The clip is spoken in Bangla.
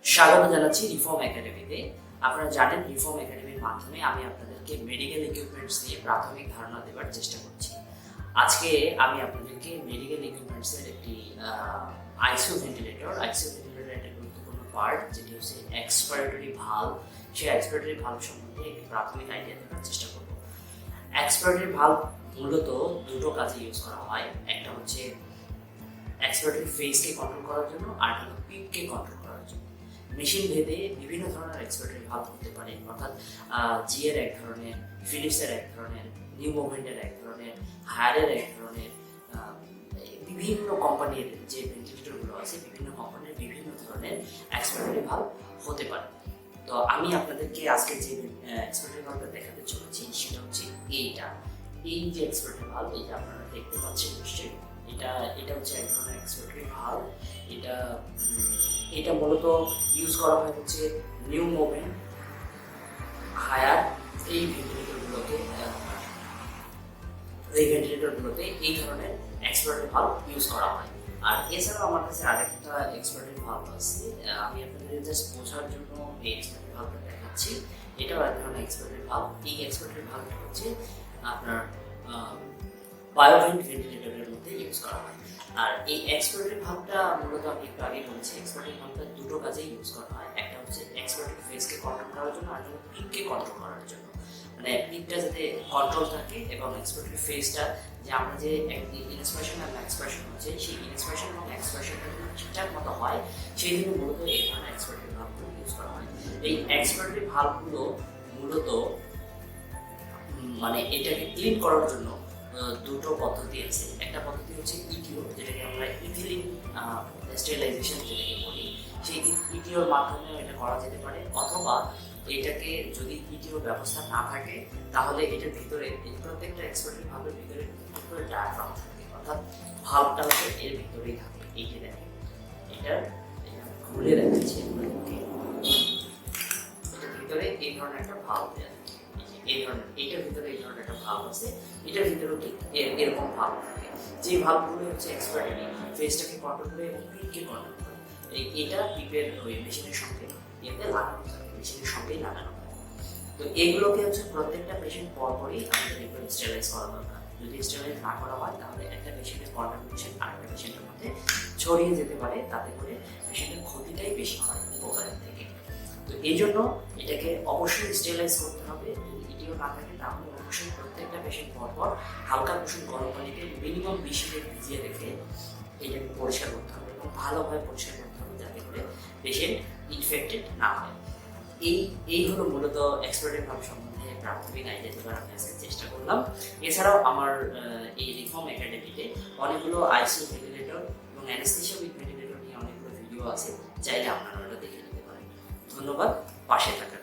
স্বাগত জানাচ্ছি রিফর্ম একাডেমিতে। আপনারা জানেন রিফর্ম একাডেমির মাধ্যমে আমি আপনাদেরকে মেডিকেল ইকুইপমেন্টস নিয়ে প্রাথমিক ধারণা দেওয়ার চেষ্টা করছি। আজকে আমি আপনাদেরকে মেডিকেল ইকুইপমেন্টসের একটি আইসিইউ ভেন্টিলেটর একটা গুরুত্বপূর্ণ পার্ট, যেটি হচ্ছে এক্সপাইরেটরি ভালভ, সেই এক্সপাইরেটরি ভালভ সম্বন্ধে একটি প্রাথমিক আইডিয়া দেওয়ার চেষ্টা করব। এক্সপাইরেটরি ভালভ মূলত দুটো কাজে ইউজ করা হয়। একটা হচ্ছে এক্সপাইরেটরি ফেজকে কন্ট্রোল করার জন্য, আর একটা হলো পিপকে কন্ট্রোল করার জন্য। মেশিন ভেদে বিভিন্ন ধরনের এক্সপাইরেটরি ভালভ হতে পারে, অর্থাৎ জিএর এক ধরনের, ফিলিপসের এক ধরনের, নিউ মুভমেন্টের এক ধরনের, হায়ারের এক ধরনের, বিভিন্ন কোম্পানির যে ভেন্টিলেটরগুলো আছে বিভিন্ন কোম্পানির বিভিন্ন ধরনের এক্সপাইরেটরি ভালভ হতে পারে। তো আমি আপনাদেরকে আজকে যে এক্সপাইরেটরি ভালভটা দেখাতে চলেছি সেটা হচ্ছে এই যে এক্সপাইরেটরি ভালভ, এটা আপনারা দেখতে পাচ্ছেন নিশ্চয়ই। এটা হচ্ছে এক ধরনের এক্সপাইরেটরি ভালভ। এটা মূলত ইউজ করা হয় হচ্ছে নিউ মুভমেন্ট, হায়ার এই ভেন্টিলেটরগুলোতে এই ধরনের এক্সপাইরেটরি ভালভ ইউজ করা হয়। আর এছাড়াও আমার কাছে আরেকটা এক্সপাইরেটরি ভালভ আছে, আমি আপনাদের জাস্ট বোঝার জন্য এই এক্সপাইরেটরি ভালভটা দেখাচ্ছি। এটাও এক ধরনের এক্সপাইরেটরি ভালভ। এই এক্সপাইরেটরি ভালভটা হচ্ছে আপনার বায়োভেন্ট ভেন্টিলেটরের মধ্যে ইউজ করা হয়। আর এই এক্সপাইরেটরি ভালভটা মূলত আমি একটু আগে বলেছি, এক্সপাইরেটরি ভালভটা দুটো কাজেই ইউজ করা হয়। একটা হচ্ছে এক্সপাইরেটরি ফেজকে কন্ট্রোল করার জন্য, আর একটা পিপকে কন্ট্রোল করার জন্য। মানে পিপটা যাতে কন্ট্রোল থাকে এবং এক্সপাইরেটরি ফেজটা, যে আমরা যে ইনস্পিরেশন এবং এক্সপ্রেশন হচ্ছে, সেই ইনস্পিরেশন এবং এক্সপ্রেশনটা যদি ঠিকঠাক মতো হয়, সেই জন্য মূলত এই ধরনের এক্সপাইরেটরি ভালভগুলো ইউজ করা হয়। এই এক্সপাইরেটরি ভালভগুলো মূলত মানে এটাকে ক্লিন করার জন্য দুটো পদ্ধতি আছে। একটা পদ্ধতি হচ্ছে ইটিও, যেটাকে আমরা ইথিলিন স্টেরিলাইজেশন যেটাকে বলি, সেই ইটিওর মাধ্যমে এটা করা যেতে পারে। অথবা এটাকে যদি ইটিওর ব্যবস্থা না থাকে, তাহলে এটার ভিতরে প্রত্যেকটা এক্সপাইরেটরি ভালভের ভিতরে ডায়াফ্রাম থাকে, অর্থাৎ ভালভটা হচ্ছে এর ভিতরেই থাকে। এই যে দেখেন, এটা খুলে রেখেছি, এটার ভিতরে এই ধরনের একটা ভালভ দেওয়া, এটার ভিতরে এই ধরনের একটা ভালভ আছে, এটার ভিতরেও ঠিক এরকম ভালভ থাকে। যে ভালভগুলো হচ্ছে এক্সপাইরেটরি ফেজটাকে কন্ট্রোল করে এবং পিপকে কন্ট্রোল করে। এটা পিপের ওই মেশিনের সঙ্গে লাগানো থাকে, মেশিনের সঙ্গেই লাগানো হয়। তো এগুলোকে হচ্ছে প্রত্যেকটা পেশেন্ট পরপরই আমাদের এগুলো স্টেরিলাইজ করা দরকার। যদি স্টেরিলাইজ না করা হয়, তাহলে একটা পেশেন্টের কন্টামিনেশন আরেকটা পেশেন্টের মধ্যে ছড়িয়ে যেতে পারে, তাতে করে পেশেন্টের ক্ষতিটাই বেশি হয় উপকারের থেকে। তো এই জন্য এটাকে অবশ্যই স্টেরিলাইজ করতে হবে। যদি ইটিও না থাকে, তাহলে অবশ্যই প্রত্যেকটা পেশেন্ট পরপর হালকা কুসুম গরম পানিতে মিনিমাম 20 মিনিট ভিজিয়ে রেখে এটাকে পরিষ্কার করতে হবে এবং ভালোভাবে পরিষ্কার করতে হবে, যাতে করে পেশেন্ট ইনফেক্টেড না হয়। এই হলো মূলত এক্সপাইরেটরি ভালভ সম্বন্ধে প্রাথমিক আইডিয়া দেওয়ার আমি আজকে চেষ্টা করলাম। এছাড়াও আমার এই রিফর্ম একাডেমিতে অনেকগুলো আইসিইউ ভেন্টিলেটর এবং অ্যানেস্থেশিয়া উইথ ভেন্টিলেটর নিয়ে অনেকগুলো ভিডিও আছে, চাইলে আপনারা ওটা দেখে নিতে পারেন। ধন্যবাদ পাশে থাকার